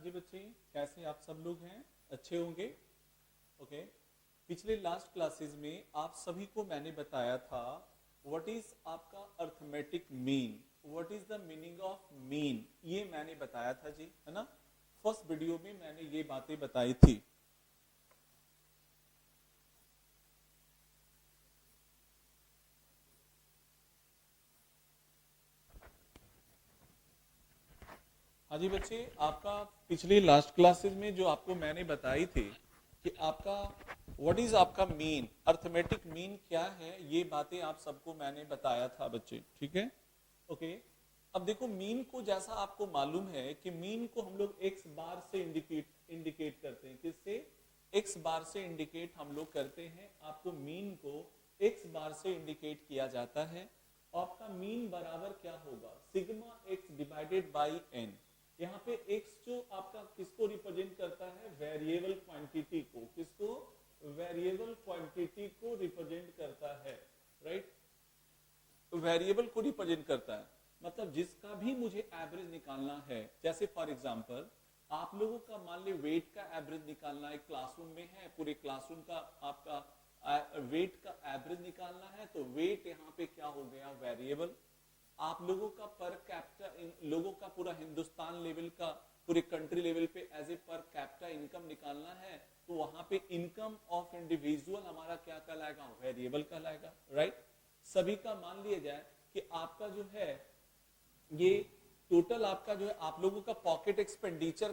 जी बच्चे, कैसे आप सब लोग हैं? अच्छे होंगे। ओके। पिछले लास्ट क्लासेस में आप सभी को मैंने बताया था व्हाट इज आपका arithmetic mean, what is the meaning of mean, ये मैंने बताया था जी, है ना। फर्स्ट वीडियो में मैंने ये बातें बताई थी। हाँ जी बच्चे, आपका पिछले लास्ट क्लासेस में जो आपको मैंने बताई थी कि आपका व्हाट इज आपका मीन, अर्थमेटिक मीन क्या है, ये बातें आप सबको मैंने बताया था बच्चे, ठीक है। ओके। अब देखो मीन को, जैसा आपको मालूम है कि मीन को हम लोग एक्स बार से इंडिकेट करते हैं। किससे? एक्स बार से इंडिकेट हम लोग करते हैं। आपको मीन को एक्स बार से इंडिकेट किया जाता है। आपका मीन बराबर क्या होगा? Sigma X divided by N. यहाँ पे x जो आपका किसको रिप्रेजेंट करता है? वेरिएबल क्वांटिटी को। किसको? वेरिएबल क्वांटिटी को रिप्रेजेंट करता है, राइट। वेरिएबल को रिप्रेजेंट करता है, मतलब जिसका भी मुझे एवरेज निकालना है। जैसे फॉर एग्जांपल आप लोगों का मान ली वेट का एवरेज निकालना है, क्लासरूम में है, पूरे क्लासरूम का आपका वेट का एवरेज निकालना है, तो वेट यहाँ पे क्या हो गया? वेरिएबल। आप लोगों का पर कैपिटा, लोगों का पूरा हिंदुस्तान लेवल का, पूरे कंट्री लेवल पे as a per capita income निकालना है, तो वहां पे इनकम ऑफ इंडिविजुअल हमारा क्या कहलाएगा? वेरिएबल कहलाएगा, राइट। सभी का मान लिया जाए कि आपका जो है ये टोटल आपका जो है आप लोगों का पॉकेट एक्सपेंडिचर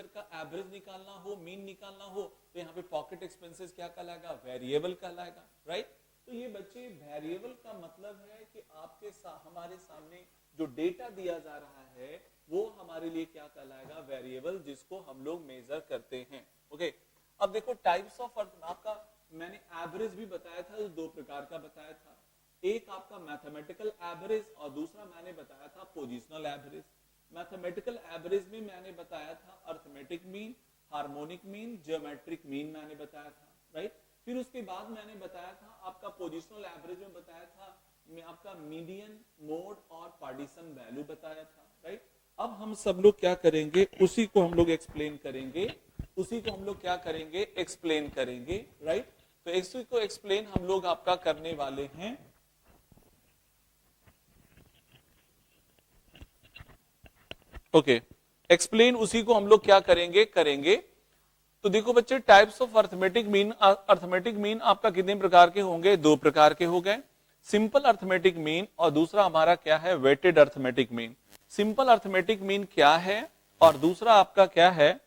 का एवरेज निकालना हो, मीन निकालना हो, तो यहाँ पे पॉकेट एक्सपेंसेस क्या कहलाएगा? वेरिएबल कहलाएगा, राइट। तो ये बच्चे वेरिएबल का मतलब है कि आपके हमारे सामने जो डेटा दिया जा रहा है वो हमारे लिए क्या कहलाएगा? वेरिएबल, जिसको हम लोग मेजर करते हैं। ओके। अब देखो टाइप्स ऑफ आपका मैंने एवरेज भी बताया था, दो प्रकार का बताया था। एक आपका मैथमेटिकल एवरेज और दूसरा मैंने बताया था पोजिशनल एवरेज। मैथमेटिकल एवरेज में मैंने बताया था arithmetic mean, harmonic mean, geometric mean मैंने बताया था, राइट। फिर उसके बाद मैंने बताया था आपका पोजिशनल एवरेज में बताया था आपका मीडियन, मोड और पार्टीशन वैल्यू बताया था, राइट। अब हम सब लोग क्या करेंगे? उसी को हम लोग एक्सप्लेन करेंगे, राइट। तो इसी को एक्सप्लेन हम लोग आपका करने वाले हैं। ओके। एक्सप्लेन उसी को हम लोग क्या करेंगे। तो देखो बच्चे, टाइप्स ऑफ अर्थमेटिक मीन आपका कितने प्रकार के होंगे? दो प्रकार के हो गए, सिंपल अर्थमेटिक मीन और दूसरा हमारा क्या है? Weighted arithmetic mean. Simple arithmetic mean क्या है और दूसरा आपका क्या है?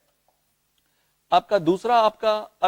आपका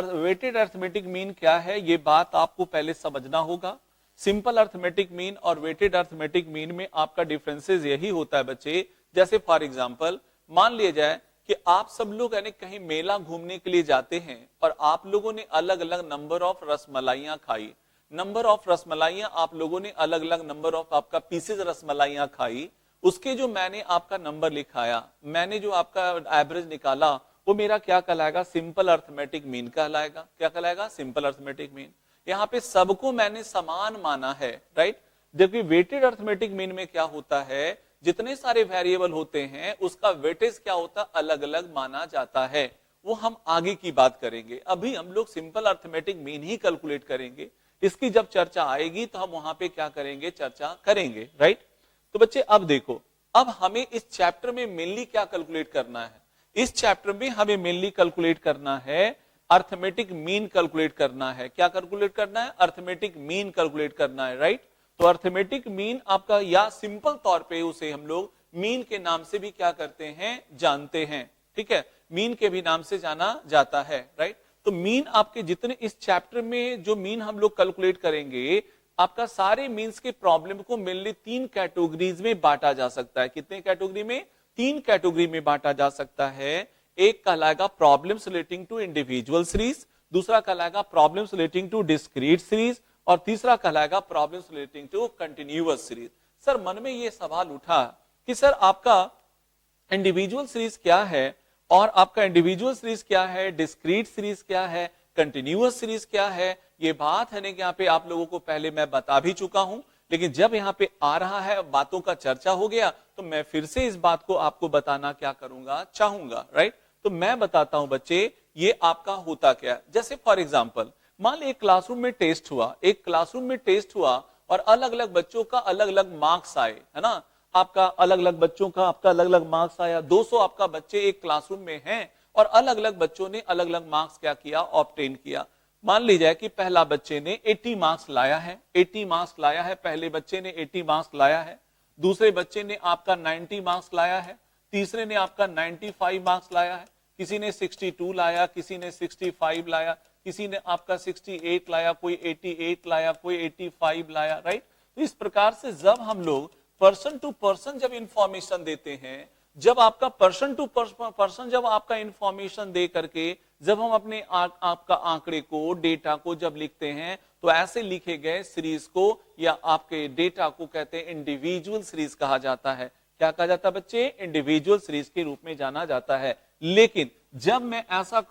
वेटेड अर्थमेटिक मीन क्या है? ये बात आपको पहले समझना होगा। सिंपल अर्थमेटिक मीन और वेटेड अर्थमेटिक मीन में आपका डिफरेंसेस यही होता है बच्चे। जैसे फॉर एग्जांपल मान लिया जाए कि आप सब लोग यानी कहीं मेला घूमने के लिए जाते हैं और आप लोगों ने अलग अलग नंबर ऑफ रसमलाइयां खाई। नंबर ऑफ रसमलाइयां आप लोगों ने अलग अलग नंबर ऑफ आपका पीसेज रसमलाइयां खाई। उसके जो मैंने आपका नंबर लिखाया, मैंने जो आपका एवरेज निकाला, वो मेरा क्या कहलाएगा? सिंपल अर्थमेटिक मीन कहलाएगा। क्या कहलाएगा? Simple arithmetic mean. यहाँ पे सबको मैंने समान माना है, राइट। जबकि वेटेड अर्थमेटिक मीन में क्या होता है? जितने सारे वेरिएबल होते हैं उसका वेटेज क्या होता है? अलग अलग माना जाता है। वो हम आगे की बात करेंगे। अभी हम लोग simple arithmetic mean he calculate करेंगे। इसकी जब चर्चा आएगी तो हम वहां पे क्या करेंगे? चर्चा करेंगे, राइट। तो बच्चे अब देखो, अब हमें इस चैप्टर में मेनली क्या कैलकुलेट करना है? इस चैप्टर में हमें मेनली कैलकुलेट करना है अर्थमेटिक मीन कैलकुलेट करना है। क्या कैलकुलेट करना है? अर्थमेटिक मीन कैलकुलेट करना है, राइट। तो अर्थमेटिक मीन आपका, या सिंपल तौर पे उसे हम लोग मीन के नाम से भी क्या करते हैं? जानते हैं, ठीक है। मीन के भी नाम से जाना जाता है, राइट। तो मीन आपके जितने इस चैप्टर में जो मीन हम लोग कैलकुलेट करेंगे, आपका सारे मीन्स के प्रॉब्लम को मेनली तीन कैटेगरीज में बांटा जा सकता है। कितने कैटेगरी में? तीन कैटेगरी में बांटा जा सकता है। एक कहलाएगा problems relating to individual series, दूसरा कहलाएगा problems relating to discrete series और तीसरा कहलाएगा problems relating to continuous series. Sir मन में ये सवाल उठा कि सर आपका इंडिविजुअल सीरीज क्या है और आपका इंडिविजुअल सीरीज क्या है, डिस्क्रीट सीरीज क्या है, कंटिन्यूअस सीरीज क्या है? ये बात है ना कि यहाँ पे आप लोगों को पहले मैं बता भी चुका हूं लेकिन जब यहाँ पे आ रहा है, बातों का चर्चा हो गया, तो मैं फिर से इस बात को आपको बताना क्या करूंगा, चाहूंगा, राइट। तो मैं बताता हूं बच्चे, ये आपका होता क्या है। जैसे फॉर एग्जाम्पल, मान ली एक क्लासरूम में टेस्ट हुआ, एक क्लासरूम में टेस्ट हुआ और अलग अलग बच्चों का अलग अलग मार्क्स आए, है ना। आपका अलग अलग बच्चों का आपका अलग अलग मार्क्स आया, 200 आपका बच्चे एक क्लासरूम में हैं और अलग अलग बच्चों ने अलग अलग मार्क्स क्या किया, ऑब्टेन किया। मान लीजिए कि पहला बच्चे ने 80 मार्क्स लाया है, 80 मार्क्स लाया है, पहले बच्चे ने 80 मार्क्स लाया है, दूसरे बच्चे ने आपका 90 मार्क्स लाया है, तीसरे ने आपका 95 मार्क्स लाया है, किसी ने 62 लाया, किसी ने 65 लाया, किसी ने आपका 68 लाया, कोई 88 लाया, कोई 85 लाया, राइट। तो इस प्रकार से जब हम लोग पर्सन टू पर्सन जब इंफॉर्मेशन देते हैं, जब आपका पर्सन टू पर्सन जब आपका इंफॉर्मेशन दे करके जब हम अपने आपका आंकड़े को, डेटा को जब लिखते हैं, तो ऐसे लिखे गए सीरीज को या आपके डेटा को कहते हैं इंडिविजुअल सीरीज कहा जाता है। क्या कहा जाता है बच्चे, इंडिविजुअल सीरीज के रूप में जाना जाता है। लेकिन जब मैं ऐसा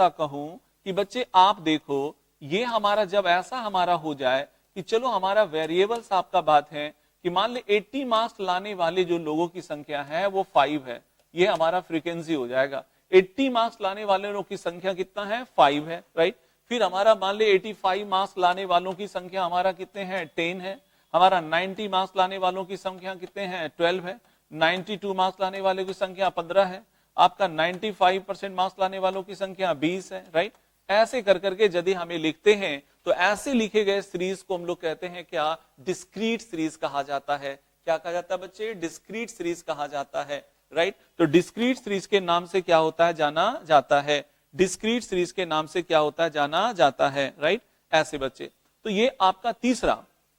कहूं कि बच्चे आप देखो, ये हमारा जब ऐसा हमारा हो जाए कि चलो हमारा वेरिएबल्स आपका बात है कि मान ले 80 मार्क्स लाने वाले जो लोगों की संख्या है वो 5 है, ये हमारा फ्रीक्वेंसी हो जाएगा। 80 मार्क्स लाने वाले लोगों की संख्या कितना है, 5 है, राइट। फिर हमारा मान ले 85 मार्क्स लाने वालों की संख्या हमारा कितने हैं, 10 है। हमारा 90 मार्क्स लाने वालों की संख्या कितने हैं, 12 है। 92 मार्क्स लाने वाले की संख्या 15 है। आपका 95% मार्क्स लाने वालों की संख्या 20 है, राइट। ऐसे कर करके यदि हमें लिखते हैं तो ऐसे लिखे गए सीरीज को हम लोग कहते हैं क्या, डिस्क्रीट सीरीज कहा जाता है। क्या कहा जाता है बच्चे, डिस्क्रीट सीरीज कहा जाता है, राइट। तो डिस्क्रीट सीरीज के नाम से क्या होता है, जाना जाता है। डिस्क्रीट सीरीज के नाम से क्या होता है, जाना जाता है, राइट। ऐसे बच्चे, तो ये आपका तीसरा।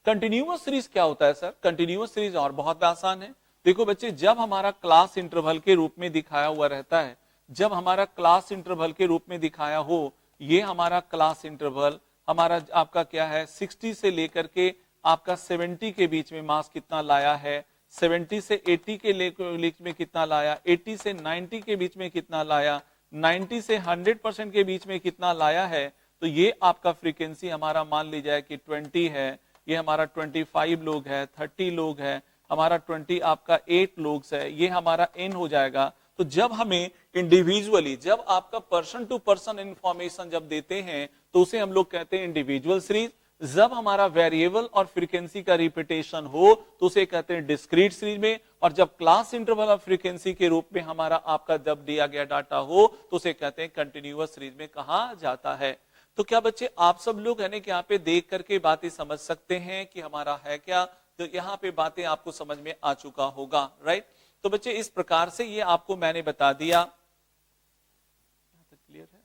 कंटिन्यूअस सीरीज क्या होता है सर, कंटिन्यूअस सीरीज और बहुत आसान है। देखो बच्चे, जब हमारा क्लास इंटरवल के रूप में दिखाया हुआ रहता है, जब हमारा क्लास इंटरवल के रूप में दिखाया हो, ये हमारा क्लास इंटरवल हमारा आपका क्या है, 60 से लेकर के आपका 70 के बीच में मार्क्स कितना लाया है, 70 से 80 के बीच में कितना लाया, 80 से 90 के बीच में कितना लाया, 90 से 100% के बीच में कितना लाया है। तो ये आपका फ्रीक्वेंसी हमारा मान लीजिए कि 20 है, ये हमारा 25 लोग है, 30 लोग है, हमारा 20 आपका 8 लोग है, ये हमारा n हो जाएगा। तो जब हमें इंडिविजुअली, जब आपका पर्सन टू पर्सन इंफॉर्मेशन जब देते हैं तो उसे हम लोग कहते हैं इंडिविजुअल सीरीज। जब हमारा वेरिएबल और फ्रीक्वेंसी का रिपीटेशन हो तो उसे कहते हैं डिस्क्रीट सीरीज में। और जब क्लास इंटरवल और फ्रीक्वेंसी के रूप में हमारा आपका जब दिया गया डाटा हो तो उसे कहते हैं कंटिन्यूअस सीरीज में कहा जाता है। तो क्या बच्चे आप सब लोग है कि यहाँ पे देख करके बातें समझ सकते हैं कि हमारा है क्या, तो यहाँ पे बातें आपको समझ में आ चुका होगा, राइट। तो बच्चे इस प्रकार से ये आपको मैंने बता दिया, क्लियर है।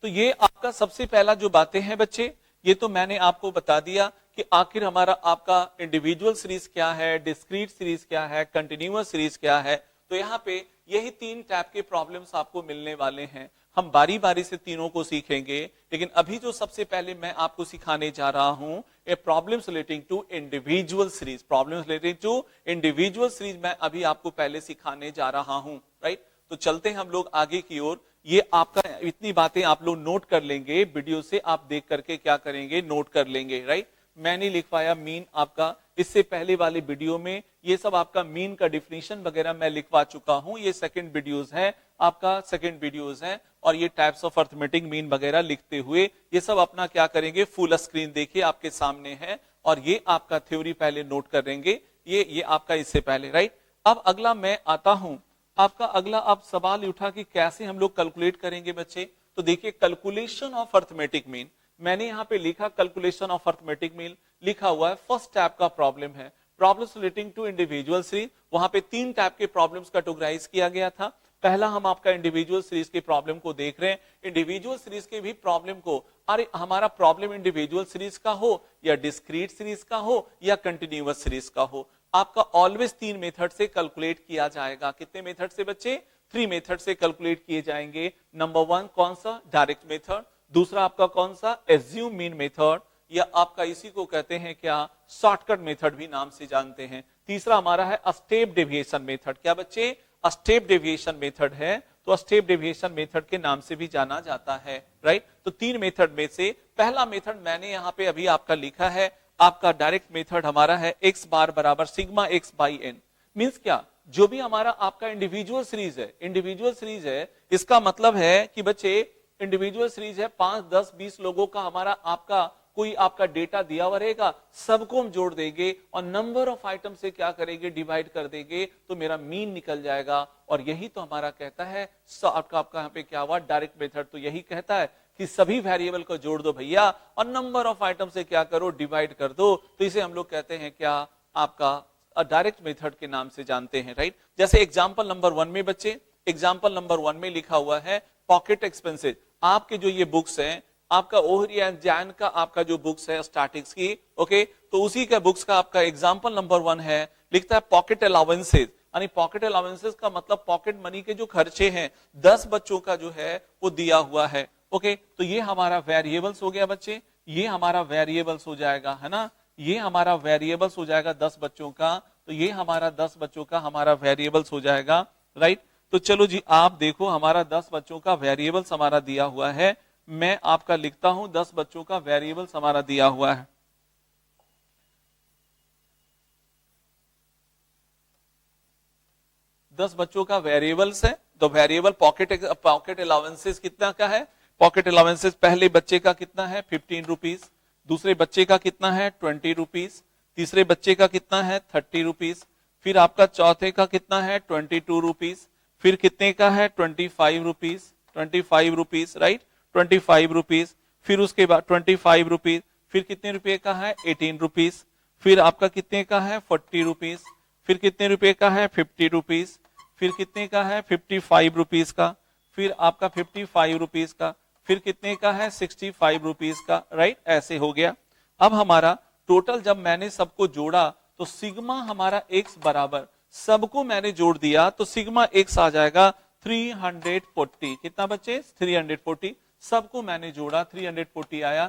तो ये आपका सबसे पहला जो बातें हैं बच्चे, ये तो मैंने आपको बता दिया कि आखिर हमारा आपका इंडिविजुअल सीरीज क्या है, डिस्क्रीट सीरीज क्या है, कंटिन्यूअस सीरीज क्या है। तो यहाँ पे यही 3 टाइप के प्रॉब्लम्स आपको मिलने वाले हैं। हम बारी बारी से तीनों को सीखेंगे, लेकिन अभी जो सबसे पहले मैं आपको सिखाने जा रहा हूं a problems relating to individual series. Problems relating to individual series मैं अभी आपको पहले सिखाने जा रहा हूं, राइट। तो चलते हैं हम लोग आगे की ओर। ये आपका इतनी बातें आप लोग नोट कर लेंगे, वीडियो से आप देख करके क्या करेंगे, नोट कर लेंगे, राइट। मैंने लिखवाया मीन आपका, इससे पहले वाले वीडियो में ये सब आपका मीन का डिफिनीशन वगैरह मैं लिखवा चुका हूं। ये सेकंड वीडियोस है, आपका सेकंड वीडियोस है, और ये टाइप्स ऑफ अर्थमेटिक मीन वगैरह लिखते हुए ये सब अपना क्या करेंगे, फुल स्क्रीन देखिए आपके सामने है, और ये आपका थ्योरी पहले नोट करेंगे, ये आपका इससे पहले, राइट। अब अगला मैं आता हूं, आपका अगला अब सवाल उठा कि कैसे हम लोग कैलकुलेट करेंगे बच्चे। तो देखिए कैलकुलेशन ऑफ अर्थमेटिक मीन, मैंने यहाँ पे लिखा कैलकुलेशन ऑफ अर्थमेटिक मीन, लिखा हुआ है फर्स्ट टाइप का प्रॉब्लम है, problems relating to individual series. वहां पे 3 टाइप के प्रॉब्लम्स कैटेगराइज किया गया था। पहला हम आपका इंडिविजुअल सीरीज के प्रॉब्लम को देख रहे हैं। इंडिविजुअल सीरीज के भी प्रॉब्लम को, अरे हमारा प्रॉब्लम इंडिविजुअल सीरीज का हो या डिस्क्रीट सीरीज का हो या कंटिन्यूअस सीरीज का हो, आपका ऑलवेज 3 मेथड से कैलकुलेट किया जाएगा। कितने मेथड से बच्चे, 3 मेथड से कैलकुलेट किए जाएंगे। नंबर 1 कौन सा, डायरेक्ट मेथड। दूसरा आपका कौन सा, एज्यूम मीन मेथड, या आपका इसी को कहते हैं क्या, शॉर्टकट मेथड भी नाम से जानते हैं। तीसरा हमारा है स्टेप डेविएशन मेथड। क्या बच्चे, स्टेप डेविएशन मेथड है। तो स्टेप डेविएशन मेथड के नाम से भी जाना जाता है, राइट। तो 3 मेथड में से पहला मेथड मैंने यहाँ पे अभी आपका लिखा है, आपका डायरेक्ट मेथड हमारा है x बार बराबर sigma x by N. Means क्या, जो भी हमारा आपका इंडिविजुअल सीरीज है, इंडिविजुअल सीरीज है, इसका मतलब है कि बच्चे इंडिविजुअल सीरीज है, 5 10 20 लोगों का हमारा आपका कोई आपका डेटा दिया हुआ रहेगा, सबको हम जोड़ देंगे और नंबर ऑफ आइटम से क्या करेंगे, डिवाइड कर देंगे, तो मेरा मीन निकल जाएगा। और यही तो हमारा कहता है आपका यहाँ पे क्या हुआ, डायरेक्ट मेथड तो यही कहता है कि सभी वेरिएबल को जोड़ दो भैया और नंबर ऑफ आइटम से क्या करो, डिवाइड कर दो। तो इसे हम लोग कहते हैं क्या, आपका डायरेक्ट मेथड के नाम से जानते हैं, राइट। जैसे एग्जाम्पल नंबर 1 में बच्चे, एग्जाम्पल नंबर 1 में लिखा हुआ है पॉकेट एक्सपेंसेस। आपके जो ये बुक्स हैं, आपका ओहरी एंड जैन का आपका जो बुक्स है स्टैटिक्स की, ओके, तो उसी का बुक्स का आपका एग्जाम्पल नंबर 1 है, लिखता है पॉकेट अलाउंसेस। यानी पॉकेट अलाउंसेस का मतलब पॉकेट मनी के जो खर्चे हैं 10 बच्चों का जो है वो दिया हुआ है, ओके। तो ये हमारा वेरिएबल्स हो गया बच्चे, ये हमारा वेरिएबल्स हो जाएगा, है ना, ये हमारा वेरिएबल्स हो जाएगा 10 बच्चों का। तो ये हमारा 10 बच्चों का हमारा वेरिएबल्स हो जाएगा, राइट। तो चलो जी आप देखो, हमारा 10 बच्चों का वेरिएबल्स हमारा दिया हुआ है, मैं आपका लिखता हूं 10 बच्चों का वेरिएबल्स हमारा दिया हुआ है। दस बच्चों का वेरिएबल्स है, तो वेरिएबल पॉकेट अलाउंसेस कितना का है, पॉकेट अलाउंसेस पहले बच्चे का कितना है 15 रुपीज, दूसरे बच्चे का कितना है 20 रुपीज, तीसरे बच्चे का कितना है 30 रुपीज, फिर आपका चौथे का कितना है 22 रुपीज, फिर कितने का है 25 रुपीज, 25 रुपीज, राइट, 25 रुपीज, फिर उसके बाद 25 रुपीज, फिर कितने रुपए का है 18 रुपीज, फिर आपका कितने का है 40 रुपीज, फिर कितने रुपए का है 50 रुपीज, फिर कितने का है 55 रुपीज का, फिर आपका 55 रुपीज का, फिर कितने का है 65 रुपीज का, राइट, ऐसे हो गया। अब हमारा टोटल जब मैंने सबको जोड़ा तो सिग्मा हमारा x बराबर, सबको मैंने जोड़ दिया तो सिग्मा x आ जाएगा 340। कितना बच्चे 340, सबको मैंने जोड़ा 340 आया।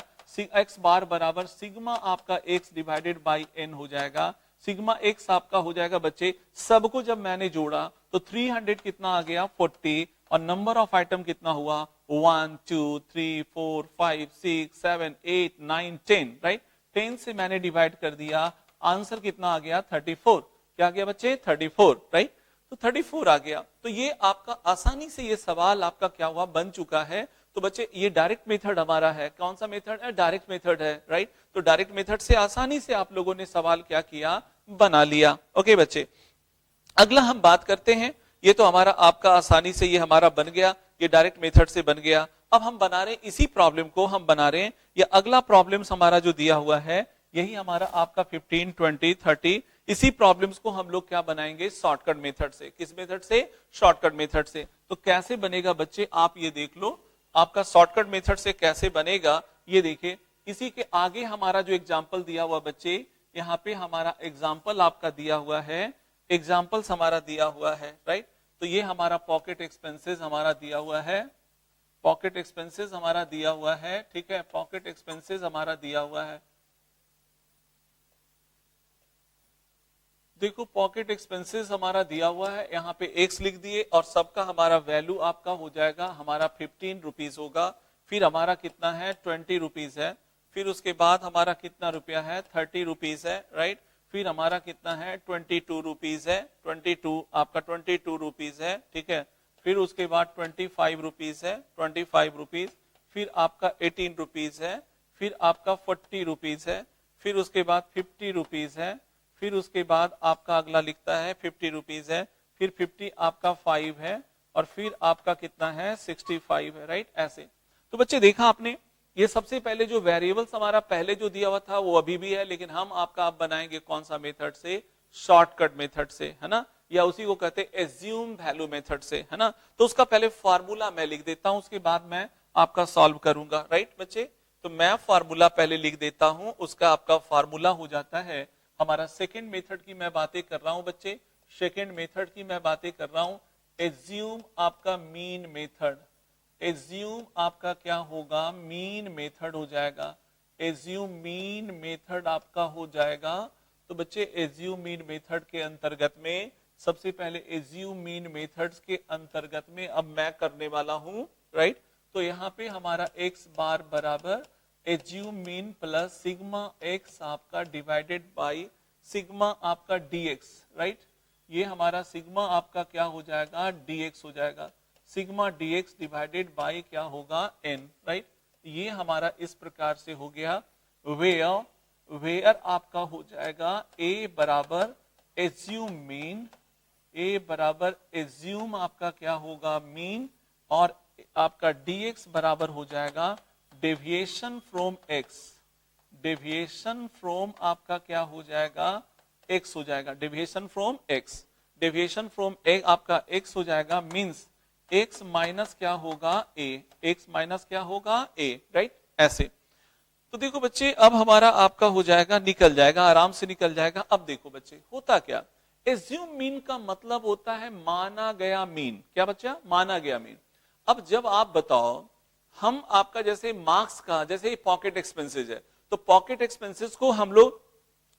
x बार बराबर सिग्मा आपका x डिवाइडेड बाई n हो जाएगा, सिग्मा x आपका हो जाएगा बच्चे, सबको जब मैंने जोड़ा तो 300 कितना आ गया 40, और नंबर ऑफ आइटम कितना हुआ 1 2 3 4 5 6 7 8 9 10, राइट, 10 से मैंने डिवाइड कर दिया, आंसर कितना आ गया 34। क्या आ गया बच्चे 34, राइट, तो 34 आ गया। तो ये आपका आसानी से ये सवाल आपका क्या हुआ बन चुका है। तो बच्चे ये डायरेक्ट मेथड हमारा है, कौन सा मेथड है, डायरेक्ट मेथड है, राइट। तो डायरेक्ट मेथड से आसानी से आप लोगों ने सवाल क्या किया, बना लिया, ओके बच्चे। अगला हम बात करते हैं, ये तो हमारा आपका आसानी से ये हमारा बन गया, ये डायरेक्ट मेथड से बन गया। अब हम बना रहे हैं इसी प्रॉब्लम को हम बना रहे हैं, ये अगला प्रॉब्लम हमारा जो दिया हुआ है यही हमारा आपका 15 20 30, इसी प्रॉब्लम्स को हम लोग क्या बनाएंगे शॉर्टकट मेथड से। किस मेथड से, शॉर्टकट मेथड से। तो कैसे बनेगा बच्चे, आप ये देख लो, आपका शॉर्टकट मेथड से कैसे बनेगा ये देखिए। इसी के आगे हमारा जो एग्जाम्पल दिया हुआ बच्चे, यहाँ पे हमारा एग्जाम्पल आपका दिया हुआ है, एग्जाम्पल्स हमारा दिया हुआ है, राइट। तो ये हमारा पॉकेट एक्सपेंसेस हमारा दिया हुआ है, पॉकेट एक्सपेंसेस हमारा दिया हुआ है, ठीक है, पॉकेट एक्सपेंसेस हमारा दिया हुआ है। देखो पॉकेट एक्सपेंसेस हमारा दिया हुआ है, यहाँ पे x लिख दिए और सबका हमारा वैल्यू आपका हो जाएगा हमारा 15 रुपीज होगा, फिर हमारा कितना है 20 रुपीज है, फिर उसके बाद हमारा कितना रुपया है 30 रुपीज है, राइट, फिर हमारा कितना है 22 रुपीज है, 22 आपका 22 रुपीज है, ठीक है, फिर उसके बाद 25 रुपीज है, 25 रुपीज, फिर आपका 18 रुपीज है, फिर आपका 40 रुपीज है, फिर उसके बाद 50 रुपीज है, फिर उसके बाद आपका अगला लिखता है 50 रुपीज है, फिर 50 आपका 5 है, और फिर आपका कितना है 65 है, राइट, ऐसे। तो बच्चे देखा आपने, ये सबसे पहले जो वेरिएबल्स हमारा पहले जो दिया हुआ था वो अभी भी है, लेकिन हम आपका आप बनाएंगे कौन सा मेथड से, शॉर्टकट मेथड से, है ना, या उसी को कहते हैं एज्यूम वैल्यू मेथड से, है ना। तो उसका पहले फॉर्मूला मैं लिख देता हूं, उसके बाद मैं आपका सॉल्व करूंगा, राइट बच्चे। तो मैं फॉर्मूला पहले लिख देता हूं, उसका आपका फॉर्मूला हो जाता है हमारा सेकेंड मेथड की मैं बातें कर रहा हूं बच्चे, सेकेंड मेथड की मैं बातें कर रहा हूं, एज्यूम आपका मीन मेथड, एज्यूम आपका क्या होगा मीन मेथड हो जाएगा, एज्यूम मीन मेथड आपका हो जाएगा। तो बच्चे एज्यूम मीन मेथड के अंतर्गत में सबसे पहले एज्यूम मीन मेथड्स के अंतर्गत में अब मैं करने वाला हूं, राइट। तो यहाँ पे हमारा x बार बराबर assume mean plus sigma x आपका डिवाइडेड बाय सिग्मा आपका dx, राइट। ये हमारा सिग्मा आपका क्या हो जाएगा, dx हो जाएगा। सिग्मा dx डिवाइडेड बाय क्या होगा, n, राइट। ये हमारा इस प्रकार से हो गया। वेयर आपका हो जाएगा a बराबर एज्यूम मीन, a बराबर एज्यूम आपका क्या होगा मीन, और आपका dx बराबर हो जाएगा deviation from x। Deviation from आपका क्या हो जाएगा, x हो जाएगा। Deviation from x, deviation from आपका x हो जाएगा, मींस x माइनस क्या होगा a, x माइनस क्या होगा a, राइट। ऐसे तो देखो बच्चे अब हमारा आपका हो जाएगा, निकल जाएगा, आराम से निकल जाएगा। अब देखो बच्चे होता क्या, एज्यूम मीन का मतलब होता है माना गया मीन। क्या बच्चा, माना गया मीन। अब जब आप बताओ, हम आपका जैसे मार्क्स का जैसे पॉकेट एक्सपेंसेस है, तो पॉकेट एक्सपेंसेस को हम लोग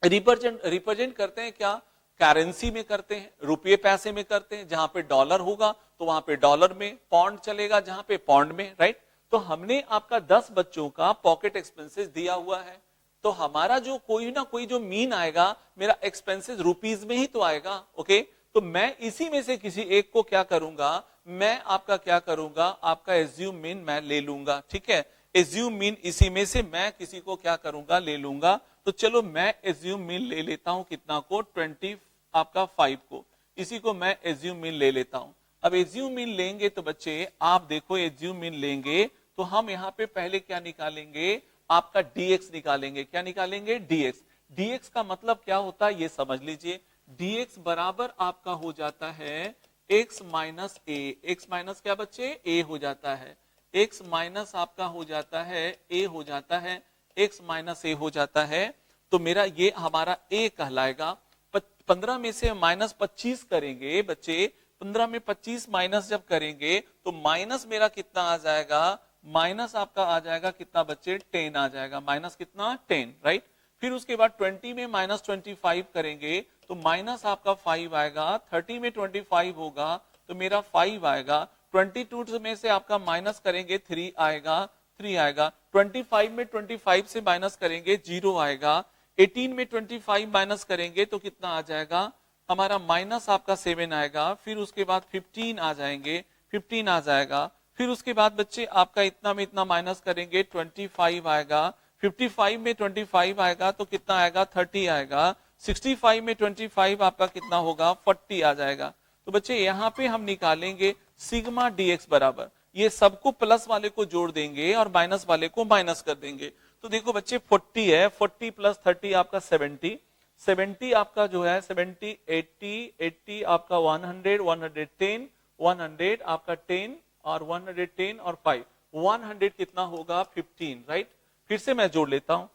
रिप्रेजेंट करते हैं क्या, करेंसी में करते हैं, रुपये पैसे में करते हैं। जहां पे डॉलर होगा तो वहां पे डॉलर में, पौंड चलेगा जहां पे पौंड में, राइट। तो हमने आपका 10 बच्चों का पॉकेट एक्सपेंसेस दिया हुआ है, तो हमारा जो कोई ना कोई जो मीन आएगा, मेरा एक्सपेंसेस रुपीज में ही तो आएगा, ओके। तो मैं इसी में से किसी एक को क्या करूंगा, मैं आपका क्या करूंगा, आपका एज्यूम मीन मैं ले लूंगा, ठीक है। एज्यूम मीन इसी में से मैं किसी को क्या करूंगा, ले लूंगा। तो चलो मैं एज्यूम मीन ले लेता हूं, कितना को, 20 आपका 5 को, इसी को मैं एज्यूम मीन ले लेता हूं। अब एज्यूम मीन लेंगे तो बच्चे आप देखो, एज्यूम मीन लेंगे तो हम यहां पे पहले क्या निकालेंगे, आपका dx निकालेंगे। क्या निकालेंगे, dx। dx का मतलब क्या होता है ये समझ लीजिए। dx बराबर आपका हो जाता है x minus a। x minus क्या बच्चे, a हो जाता है। x माइनस आपका हो जाता है a हो जाता है, x माइनस a हो जाता है। तो मेरा ये हमारा a कहलाएगा। 15 में से माइनस 25 करेंगे बच्चे, 15 में 25 माइनस जब करेंगे तो माइनस मेरा कितना आ जाएगा, माइनस आपका आ जाएगा कितना बच्चे, 10 आ जाएगा। माइनस कितना, 10, राइट। फिर उसके बाद 20 में माइनस 25 करेंगे तो माइनस आपका 5 आएगा। 30 में 25 होगा तो मेरा 5 आएगा। 22 में से आपका माइनस करेंगे 3 आएगा, 3 आएगा। 25 में 25 से माइनस करेंगे 0 आएगा। 18 में 25 माइनस करेंगे तो कितना आ जाएगा हमारा, माइनस आपका 7 आएगा। फिर उसके बाद 15 आ जाएंगे, 15 आ जाएगा। फिर उसके बाद बच्चे आपका इतना में इतना माइनस करेंगे 25 आएगा। 55 में 25 आएगा तो कितना आएगा, 30 आएगा। 65 में 25 आपका कितना होगा, 40 आ जाएगा। तो बच्चे यहाँ पे हम निकालेंगे सिग्मा dx बराबर, ये सबको प्लस वाले को जोड़ देंगे और माइनस वाले को माइनस कर देंगे। तो देखो बच्चे 40 है, 40 प्लस 30 आपका 70, 70 आपका जो है 70, 80, 80 आपका 100, 110, 100 आपका 10 और 110 और 5, 100 कितना होगा 15, राइट। फिर से मैं जोड़ लेता हूं,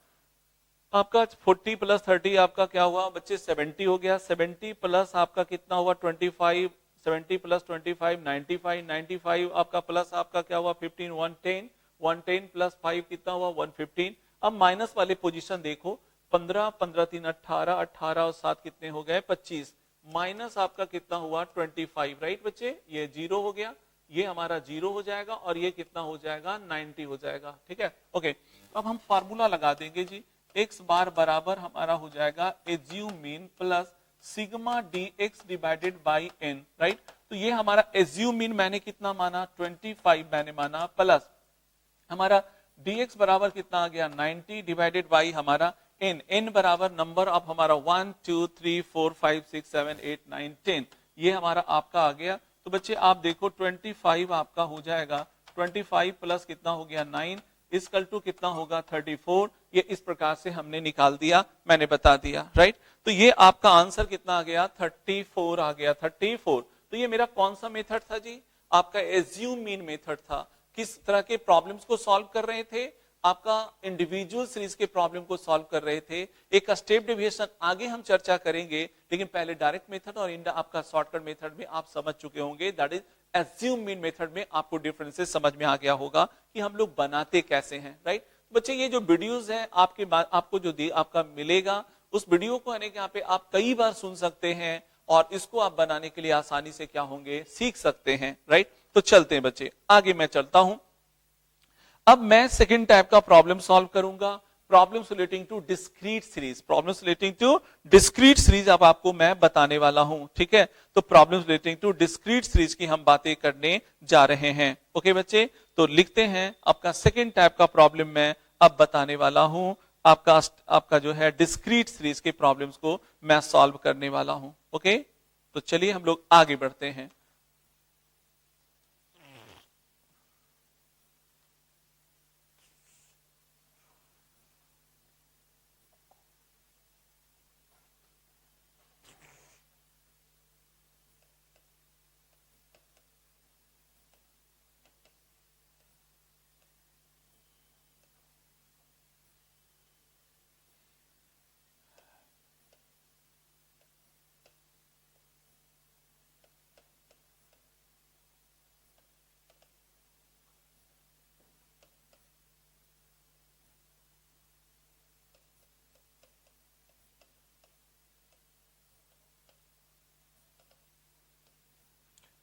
आपका 40 प्लस 30 आपका क्या हुआ बच्चे 70 हो गया। 70 प्लस आपका कितना हुआ 25, 70 प्लस 25 95, 95 आपका प्लस आपका क्या हुआ 15, 110, 110 प्लस 5 कितना हुआ 115। अब माइनस वाले पोजीशन देखो, 15, 15 3 18, 18 और 7 कितने हो गए 25, माइनस आपका कितना हुआ 25, राइट बच्चे। ये 0 हो गया, ये हमारा 0 हो जाएगा और ये कितना हो जाएगा 90 हो जाएगा, ठीक है, ओके। अब हम फार्मूला लगा देंगे जी, x बार बराबर हमारा हो जाएगा assume mean plus sigma dx divided by n, right. तो ये हमारा एज्यूम मीन मैंने कितना माना 25 मैंने माना, प्लस हमारा dx बराबर कितना आ गया 90 डिवाइडेड बाई हमारा n, n बराबर नंबर अब हमारा 1 2 3 4 5 6 7 8 9 10, ये हमारा आपका आ गया। तो बच्चे आप देखो 25 आपका हो जाएगा, 25 प्लस कितना हो गया 9 इक्वल टू कितना होगा 34। ये इस प्रकार से हमने निकाल दिया, मैंने बता दिया, राइट। तो ये आपका आंसर कितना आ गया 34 आ गया, 34। तो ये मेरा कौन सा मेथड था जी, आपका एज्यूम मीन मेथड था। किस तरह के प्रॉब्लम्स को सॉल्व कर रहे थे, आपका इंडिविजुअल सीरीज के प्रॉब्लम को सॉल्व कर रहे थे। एक स्टेप डेविएशन आगे हम चर्चा करेंगे, लेकिन पहले डायरेक्ट मेथड और आपका शॉर्टकट मेथड में आप समझ चुके होंगे, that is assume mean method में आपको डिफरेंसेस समझ में आ गया होगा कि हम लोग बनाते कैसे हैं, राइट। बच्चे ये जो वीडियोस हैं आपके बाद आपको जो आपका मिलेगा, उस वीडियो को आने के यहाँ पे आप कई बार सुन सकते हैं और इसको आप बनाने के लिए आसानी से क्या होंगे, सीख सकते हैं, राइट। तो चलते हैं बच्चे, आगे मैं चलता हूं। अब मैं सेकंड टाइप का प्रॉब्लम सॉल्व करूंगा, problems relating to discrete series. Problems relating to discrete series अब आपको मैं बताने वाला हूं, ठीक है। तो problems relating to discrete series की हम बातें करने जा रहे हैं। ओके बच्चे, तो लिखते हैं आपका सेकंड टाइप का प्रॉब्लम मैं अब बताने वाला हूं। आपका जो है डिस्क्रीट सीरीज के प्रॉब्लम्स को मैं सॉल्व करने वाला हूं। ओके, तो चलिए हम लोग आगे बढ़ते हैं।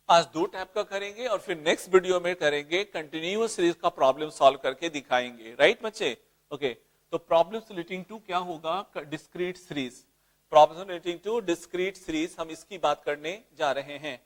आज दो टाइप का करेंगे और फिर नेक्स्ट वीडियो में करेंगे कंटिन्यूअस सीरीज का प्रॉब्लम सॉल्व करके दिखाएंगे, राइट बच्चे। ओके, तो प्रॉब्लम रिलेटिंग टू क्या होगा, discrete series. Problem relating to discrete series हम इसकी बात करने जा रहे हैं।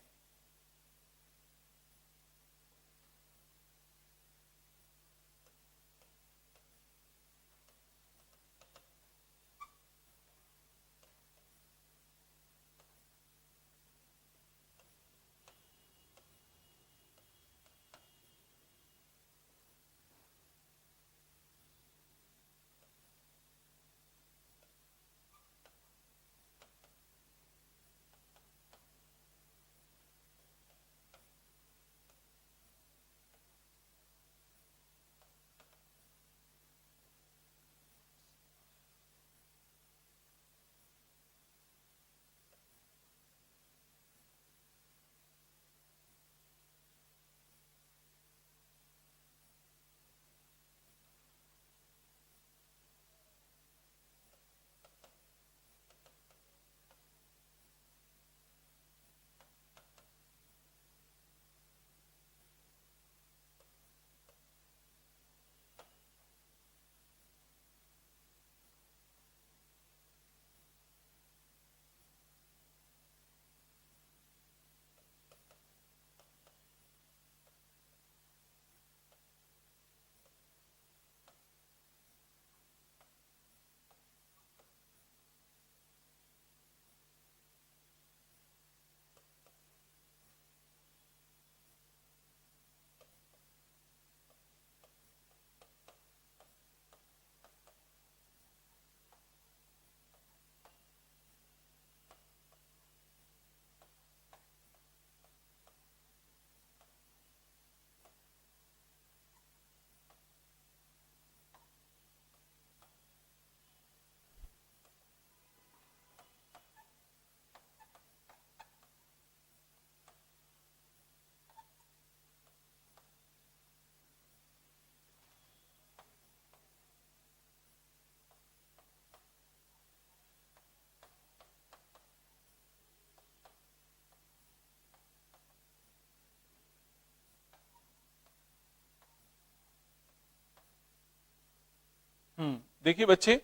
देखिए बच्चे,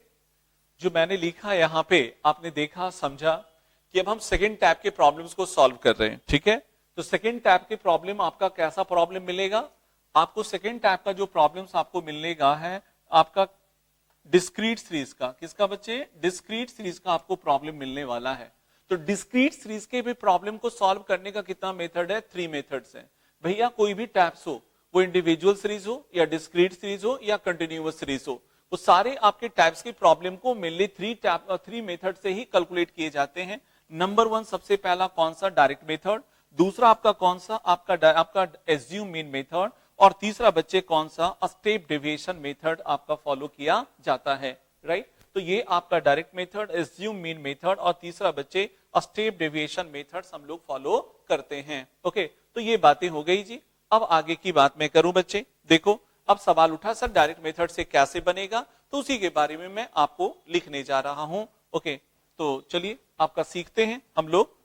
जो मैंने लिखा यहां पे आपने देखा समझा कि अब हम सेकंड टाइप के प्रॉब्लम्स को सॉल्व कर रहे हैं, ठीक है। तो सेकंड टाइप के प्रॉब्लम आपका कैसा प्रॉब्लम मिलेगा, आपको सेकंड टाइप का जो प्रॉब्लम्स आपको मिलेगा है आपका डिस्क्रीट सीरीज का। किसका बच्चे, डिस्क्रीट सीरीज का आपको प्रॉब्लम मिलने वाला है। तो डिस्क्रीट सीरीज के भी प्रॉब्लम को सॉल्व करने का कितना मेथड है, 3 मेथड्स हैं भैया। कोई भी टाइप्स हो, वो इंडिविजुअल सीरीज हो या डिस्क्रीट सीरीज हो या कंटिन्यूअस सीरीज हो, वो सारे आपके टाइप्स की प्रॉब्लम को मेनली 3 मेथड से ही कैलकुलेट किए जाते हैं। नंबर 1 सबसे पहला कौन सा, डायरेक्ट मेथड। दूसरा आपका कौन सा, आपका एज्यूम मीन मेथड। और तीसरा बच्चे कौन सा, स्टेप डेविएशन मेथड आपका फॉलो किया जाता है, राइट। तो ये आपका direct method, assume mean method और तीसरा बच्चे स्टेप डेविएशन मेथड हम लोग फॉलो करते हैं। ओके, तो ये बातें हो गई जी। अब आगे की बात मैं करूं बच्चे, देखो अब सवाल उठा सर डायरेक्ट मेथड से कैसे बनेगा, तो उसी के बारे में मैं आपको लिखने जा रहा हूं। ओके, तो चलिए आपका सीखते हैं हम लोग।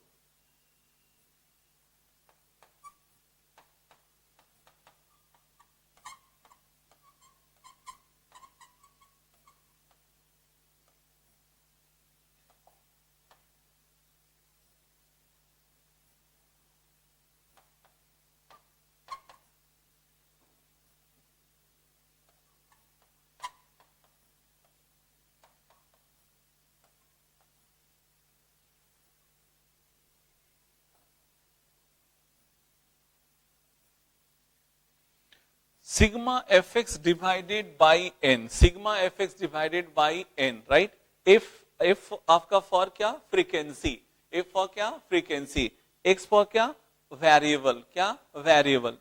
Sigma F X divided by N, sigma F X divided by N, right. If आपका फॉर क्या, फ्रीक्वेंसी, इफ फॉर क्या, फ्रीक्वेंसी, एक्स फॉर क्या, वेरिएबल, क्या, वेरिएबल,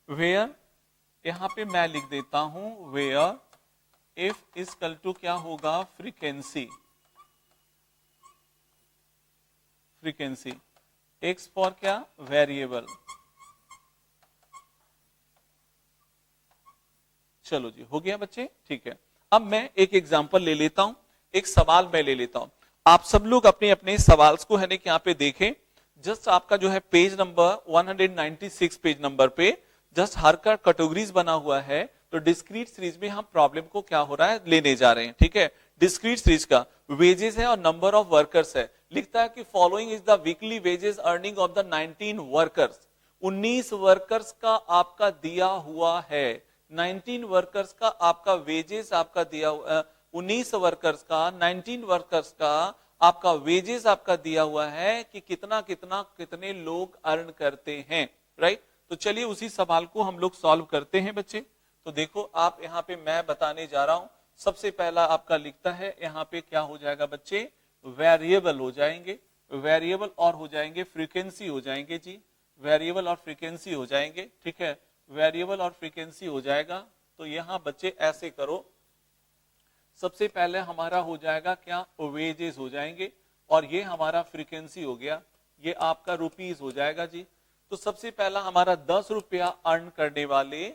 वेयर यहां पे मैं लिख देता हूं वेयर इफ इजकल टू क्या होगा, फ्रीक्वेंसी, फ्रीक्वेंसी, एक्स फॉर क्या, वेरिएबल। चलो जी, हो गया बच्चे, ठीक है। अब मैं एक एग्जांपल ले लेता हूं, एक सवाल मैं ले लेता हूं। आप सब लोग अपने अपने सवाल को है ना यहाँ पे देखें। जस्ट आपका जो है पेज नंबर 196 पेज नंबर पे जस्ट हर का कैटेगरीज बना हुआ है। तो डिस्क्रीट सीरीज में हम प्रॉब्लम को क्या हो रहा है लेने जा रहे हैं, ठीक है। डिस्क्रीट सीरीज का वेजेस है और नंबर ऑफ वर्कर्स है। लिखता है कि following is the weekly wages earning of the 19 workers. 19 workers का आपका दिया हुआ है, 19 वर्कर्स का आपका वेजेस आपका दिया हुआ, 19 वर्कर्स का, 19 वर्कर्स का आपका वेजेस आपका दिया हुआ है कि कितना कितना कितने लोग अर्न करते हैं, राइट। तो चलिए उसी सवाल को हम लोग सॉल्व करते हैं बच्चे। तो देखो आप यहाँ पे मैं बताने जा रहा हूं। सबसे पहला आपका लिखता है यहाँ पे क्या हो जाएगा बच्चे, वेरिएबल हो जाएंगे, वेरिएबल और हो जाएंगे फ्रीक्वेंसी हो जाएंगे जी, वेरिएबल और फ्रीक्वेंसी हो जाएंगे, ठीक है। वेरिएबल और फ्रीक्वेंसी हो जाएगा। तो यहां बच्चे ऐसे करो, सबसे पहले हमारा हो जाएगा क्या, वेजेस हो जाएंगे और ये हमारा फ्रीक्वेंसी हो गया, ये आपका रुपीज हो जाएगा जी। तो सबसे पहला हमारा 10 रुपया अर्न करने वाले,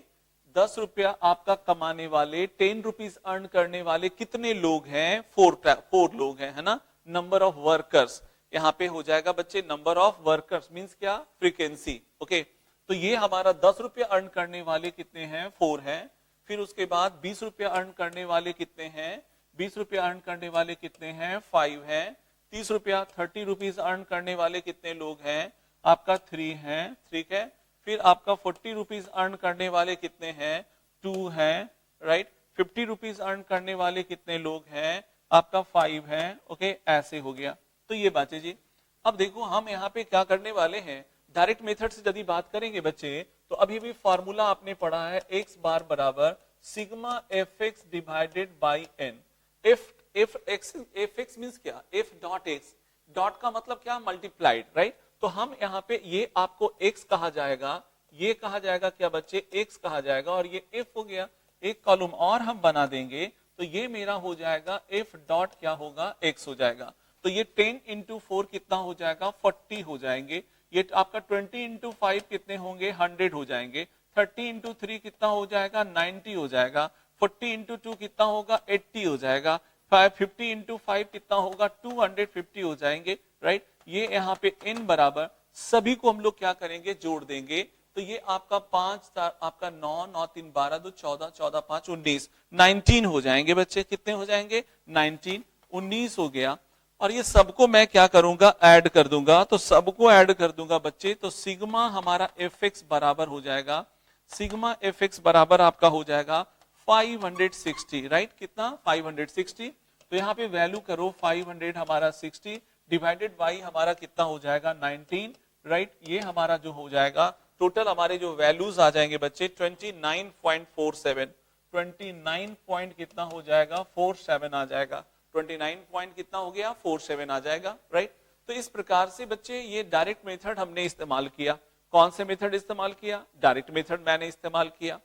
10 रुपया आपका कमाने वाले, 10 रुपीज अर्न करने वाले कितने लोग हैं, 4 लोग हैं, है ना। नंबर ऑफ वर्कर्स यहाँ पे हो जाएगा बच्चे, नंबर ऑफ वर्कर्स मींस क्या, फ्रीक्वेंसी, ओके। तो ये हमारा 10 रुपया अर्न करने वाले कितने हैं, 4 हैं। फिर उसके बाद 20 रुपया अर्न करने वाले कितने हैं, 20 रुपया अर्न करने वाले कितने हैं, 5 हैं। 30 रुपया 30 रुपीज अर्न करने वाले कितने लोग हैं, आपका 3 हैं, ठीक है। फिर आपका 40 रुपीज अर्न करने वाले कितने हैं, 2 हैं, राइट। 50 रुपीज अर्न करने वाले कितने लोग हैं, आपका 5 हैं, ओके। ऐसे हो गया। तो ये बातें जी। अब देखो हम यहाँ पे क्या करने वाले हैं, डायरेक्ट मेथड से यदि बात करेंगे बच्चे, तो अभी भी फॉर्मूला आपने पढ़ा है, एक्स बार बराबर sigma F X divided by N. F X means क्या, एफ डॉट एक्स, डॉट का मतलब क्या, मल्टीप्लाइड, राइट। तो हम यहाँ पे ये आपको एक्स कहा जाएगा, ये कहा जाएगा क्या बच्चे, एक्स कहा जाएगा, और ये एफ हो गया। एक कॉलम और हम बना देंगे तो ये मेरा हो जाएगा एफ डॉट क्या होगा, एक्स हो जाएगा। तो ये 10 इंटू 4 कितना हो जाएगा, 40 हो जाएंगे। ये आपका 20 इंटू 5 कितने होंगे, 100 हो जाएंगे। 30 इंटू 3 कितना हो जाएगा, 90 हो जाएगा। 40 इंटू 2 कितना होगा, 80 हो जाएगा। 50 इंटू 5 कितना होगा, 250 हो जाएंगे, राइट। ये यहाँ पे n बराबर सभी को हम लोग क्या करेंगे, जोड़ देंगे। तो ये आपका 5 आपका 9 9 3 12 2 14 14 5 19 19 हो जाएंगे बच्चे, कितने हो जाएंगे, 19 19 हो गया। और ये सबको मैं क्या करूंगा, ऐड कर दूंगा। तो सबको ऐड कर दूंगा बच्चे, तो सिग्मा हमारा एफ एक्स बराबर हो जाएगा, सिग्मा एफ एक्स बराबर आपका हो जाएगा 560, राइट। कितना, 560। तो यहाँ पे वैल्यू करो 500 हमारा 60 डिवाइडेड बाई हमारा कितना हो जाएगा 19, राइट। ये हमारा जो हो जाएगा टोटल हमारे जो वैल्यूज आ जाएंगे बच्चे 29.47, 29 पॉइंट कितना हो जाएगा, 47 आ जाएगा। 29 पॉइंट कितना हो गया, 47 आ जाएगा, राइट। तो इस प्रकार से बच्चे ये डायरेक्ट मेथड हमने इस्तेमाल किया। कौन से मेथड इस्तेमाल किया, डायरेक्ट मेथड मैंने इस्तेमाल किया।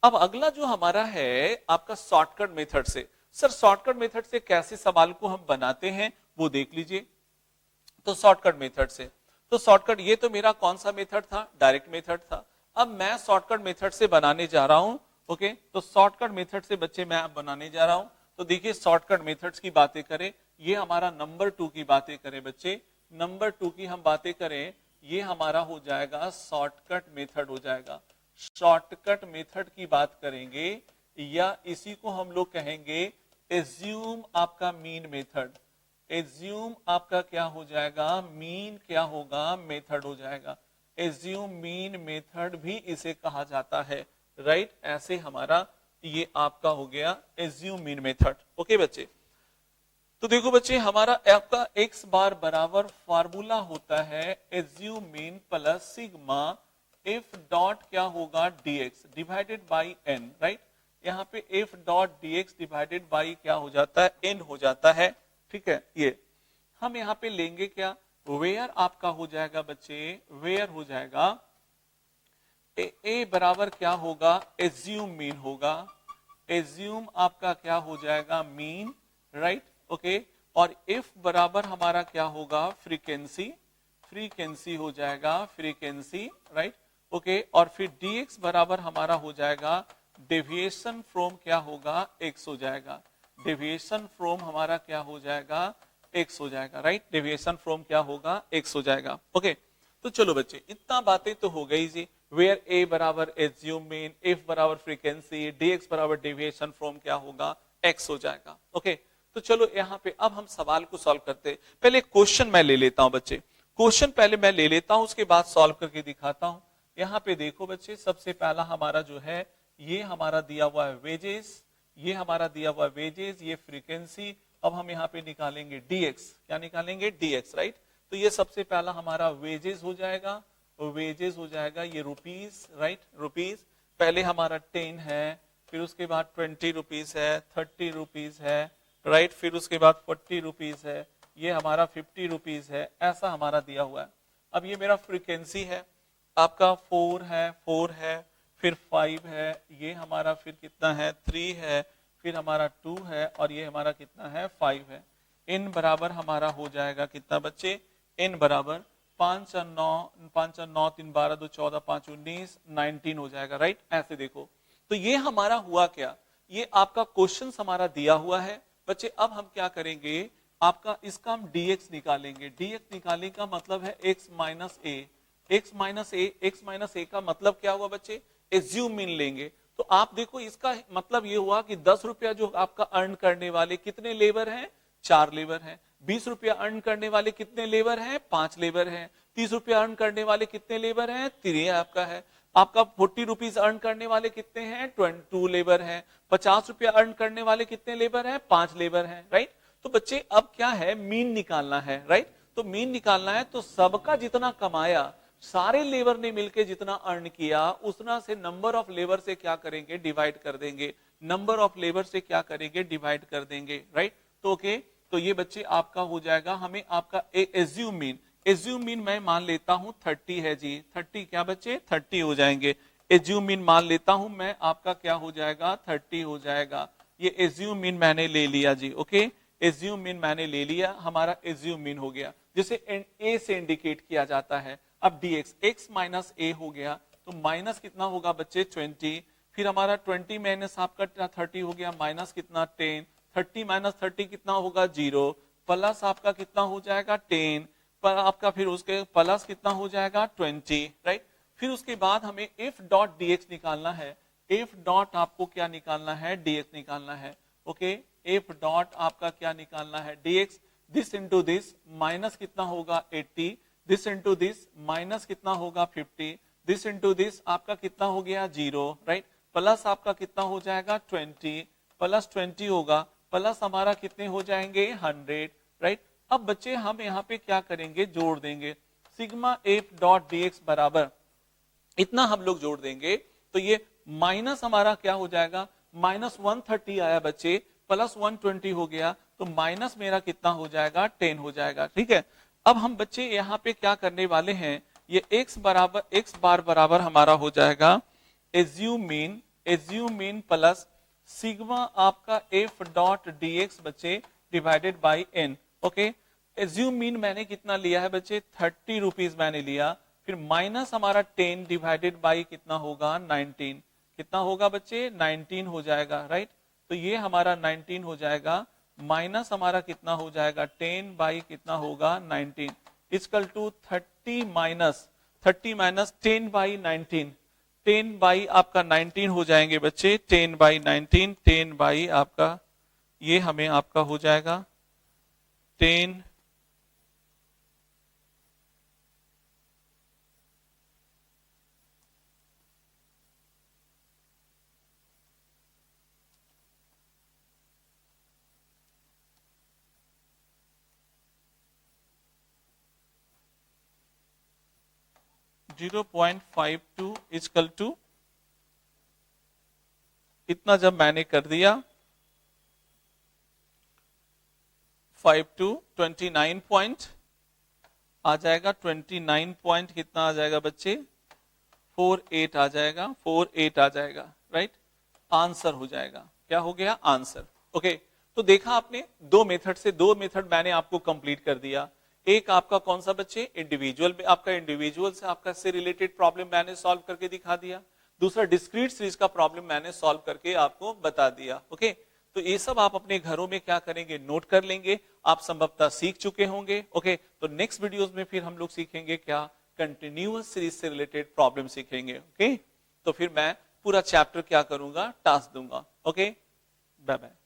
अब अगला जो हमारा है आपका शॉर्टकट मेथड से। सर शॉर्टकट मेथड से कैसे सवाल को हम बनाते हैं वो देख लीजिए। तो शॉर्टकट मेथड से, तो शॉर्टकट ये तो मेरा कौन सा मेथड था, डायरेक्ट मेथड था। अब मैं शॉर्टकट मेथड से बनाने जा रहा हूं, ओके। तो शॉर्टकट मेथड से बच्चे मैं बनाने जा रहा हूं। तो देखिए शॉर्टकट मेथड्स की बातें करें, ये हमारा नंबर 2 की बातें करें बच्चे, नंबर 2 की हम बातें करें, ये हमारा हो जाएगा शॉर्टकट मेथड हो जाएगा। शॉर्टकट मेथड की बात करेंगे या इसी को हम लोग कहेंगे एज्यूम आपका मीन मेथड। एज्यूम आपका क्या हो जाएगा, मीन क्या होगा, मेथड हो जाएगा। एज्यूम मीन मेथड भी इसे कहा जाता है, राइट। ऐसे हमारा ये आपका हो गया एज्यूम मीन मेथड, ओके बच्चे। तो देखो बच्चे हमारा आपका एक्स बार बराबर फार्मूला होता है assume mean plus sigma F dot क्या होगा dx divided by n, right. यहाँ पे F dot dx divided by क्या हो जाता है, n हो जाता है, ठीक है। ये हम यहाँ पे लेंगे क्या, वेयर आपका हो जाएगा बच्चे, वेयर हो जाएगा ए बराबर क्या होगा, एज्यूम मीन होगा, एज्यूम आपका क्या हो जाएगा, मीन, राइट, ओके। और इफ बराबर हमारा क्या होगा, फ्रीक्वेंसी, फ्रीक्वेंसी हो जाएगा, फ्रीक्वेंसी, राइट, ओके। और फिर dx बराबर हमारा हो जाएगा डेविएशन फ्रॉम क्या होगा, x हो जाएगा, डेविएशन फ्रॉम हमारा क्या हो जाएगा, x हो जाएगा, राइट, डेविएशन फ्रॉम क्या होगा, x हो जाएगा, ओके। तो चलो बच्चे इतना बातें तो हो गई जी, वेयर ए बराबर एज्यूम मीन, एफ बराबर फ्रीक्वेंसी, dx बराबर डेविएशन फ्रॉम क्या होगा, x हो जाएगा, ओके। तो चलो यहाँ पे अब हम सवाल को सॉल्व करते हैं। पहले क्वेश्चन मैं ले लेता हूं बच्चे, क्वेश्चन पहले मैं ले लेता हूं, उसके बाद सॉल्व करके दिखाता हूं। यहाँ पे देखो बच्चे, सबसे पहला हमारा जो है, ये हमारा दिया हुआ है वेजेस, ये हमारा दिया हुआ है वेजेस, ये फ्रीक्वेंसी। अब हम यहाँ पे निकालेंगे dx, क्या निकालेंगे, dx, राइट। तो ये सबसे पहला हमारा वेजेस हो जाएगा, वेजेस हो जाएगा, ये रुपीस, राइट, रुपीस। पहले हमारा 10 है, फिर उसके बाद 20 रुपीस है, 30 रुपीस है, राइट, फिर उसके बाद 40 रुपीस है, ये हमारा 50 रुपीस है, ऐसा हमारा दिया हुआ है। अब ये मेरा फ्रीक्वेंसी है, आपका 4 है, फिर 5 है, ये हमारा फिर कितना है, 3 है, फिर हमारा 2 है, और ये हमारा कितना है, 5 है। इन बराबर हमारा हो जाएगा कितना बच्चे, इन बराबर 5 और 9, 5 और 9, 3 12, 2 14, 5 19, 19 हो जाएगा, राइट। ऐसे देखो, तो ये हमारा हुआ क्या, ये आपका क्वेश्चन हमारा दिया हुआ है बच्चे। अब हम क्या करेंगे, आपका इसका हम dx निकालेंगे, dx निकालने का मतलब है x माइनस ए, x माइनस ए, x माइनस ए का मतलब क्या हुआ बच्चे, एज्यूम मीन लेंगे। तो आप देखो इसका मतलब ये हुआ कि 10 रुपया जो आपका अर्न करने वाले कितने लेबर हैं, 4 लेबर हैं। 20 रुपया अर्न करने वाले कितने लेबर हैं, 5 लेबर हैं। 30 रुपया अर्न करने वाले कितने लेबर हैं, 3 आपका है। आपका 40 रुपीज अर्न करने वाले कितने हैं, 22 लेबर हैं। 50 रुपया अर्न करने वाले कितने लेबर हैं, 5 लेबर हैं, राइट। तो बच्चे अब क्या है, मीन निकालना है, राइट। तो मीन निकालना है, तो सबका जितना कमाया, सारे लेबर ने मिलकर जितना अर्न किया, उतना से नंबर ऑफ लेबर से क्या करेंगे, डिवाइड कर देंगे, नंबर ऑफ लेबर से क्या करेंगे, डिवाइड कर देंगे, राइट। तो ओके, तो ये बच्चे आपका हो जाएगा, हमें आपका एज्यूम मीन, एज्यूम मीन मैं मान लेता हूं 30 है जी, 30 क्या बच्चे, 30 हो जाएंगे। एज्यूम मीन मान लेता हूं मैं, आपका क्या हो जाएगा, 30 हो जाएगा। ये एज्यूम मीन मैंने ले लिया जी, ओके, एज्यूम मीन मैंने ले लिया, हमारा एज्यूम मीन हो गया, जिसे ए से इंडिकेट किया जाता है। अब dx, x माइनस ए हो गया, तो माइनस कितना होगा बच्चे, 20, फिर हमारा 20 माइनस आपका 30 हो गया, माइनस कितना 10, 30 माइनस 30 कितना होगा, 0, प्लस आपका कितना हो जाएगा 10, पर आपका फिर उसके प्लस कितना हो जाएगा 20, राइट। फिर उसके बाद हमें f डॉट dx निकालना है, f डॉट आपको क्या निकालना है, dx निकालना है, ओके। f डॉट आपका क्या निकालना है, dx, this into this, minus कितना होगा 80, दिस इंटू दिस, माइनस कितना होगा 50, दिस इंटू दिस आपका कितना हो गया 0, राइट, प्लस आपका कितना हो जाएगा 20, प्लस 20 होगा, प्लस हमारा कितने हो जाएंगे 100, राइट। अब बच्चे हम यहाँ पे क्या करेंगे, जोड़ देंगे, सिग्मा एफ डॉट dx बराबर इतना हम लोग जोड़ देंगे, तो ये माइनस हमारा क्या हो जाएगा, माइनस 130 आया बच्चे, प्लस 120 हो गया, तो माइनस मेरा कितना हो जाएगा 10 हो जाएगा, ठीक है। अब हम बच्चे यहाँ पे क्या करने वाले हैं, ये x बराबर, x बार बराबर हमारा हो जाएगा एज्यूम मीन प्लस सिग्मा आपका f डॉट dx बच्चे divided by n, okay. Assume mean मैंने कितना लिया है बच्चे, 30 रुपीज मैंने लिया, फिर माइनस हमारा 10 डिवाइडेड बाई कितना होगा 19, कितना होगा बच्चे 19 हो जाएगा, राइट। तो ये हमारा 19 हो जाएगा, माइनस हमारा कितना हो जाएगा 10 बाई कितना होगा 19, equal to 30 minus 10 by 19, 10 by आपका 19 हो जाएंगे बच्चे, 10 बाई 19, 10 बाई आपका ये हमें आपका हो जाएगा 10, 0.52 इजकल टू इतना जब मैंने कर दिया 5 टू 29 पॉइंट आ जाएगा, 29 पॉइंट कितना आ जाएगा बच्चे, 48 आ जाएगा, 48 आ जाएगा, राइट। आंसर हो जाएगा, क्या हो गया, आंसर। ओके, तो देखा आपने दो मेथड मैंने आपको कंप्लीट कर दिया। एक आपका कौन सा बच्चे, इंडिविजुअल में, आपका इंडिविजुअल से आपका से रिलेटेड प्रॉब्लम मैंने सॉल्व करके दिखा दिया। दूसरा डिस्क्रीट सीरीज का प्रॉब्लम मैंने सॉल्व करके आपको बता दिया। ओके, तो ये सब आप अपने घरों में क्या करेंगे, नोट कर लेंगे, आप संभवतः सीख चुके होंगे। ओके, तो नेक्स्ट वीडियोस में फिर हम लोग सीखेंगे क्या, कंटिन्यूअस सीरीज से रिलेटेड प्रॉब्लम सीखेंगे। ओके, तो फिर मैं पूरा चैप्टर क्या करूंगा, टास्क दूंगा। Okay, bye bye.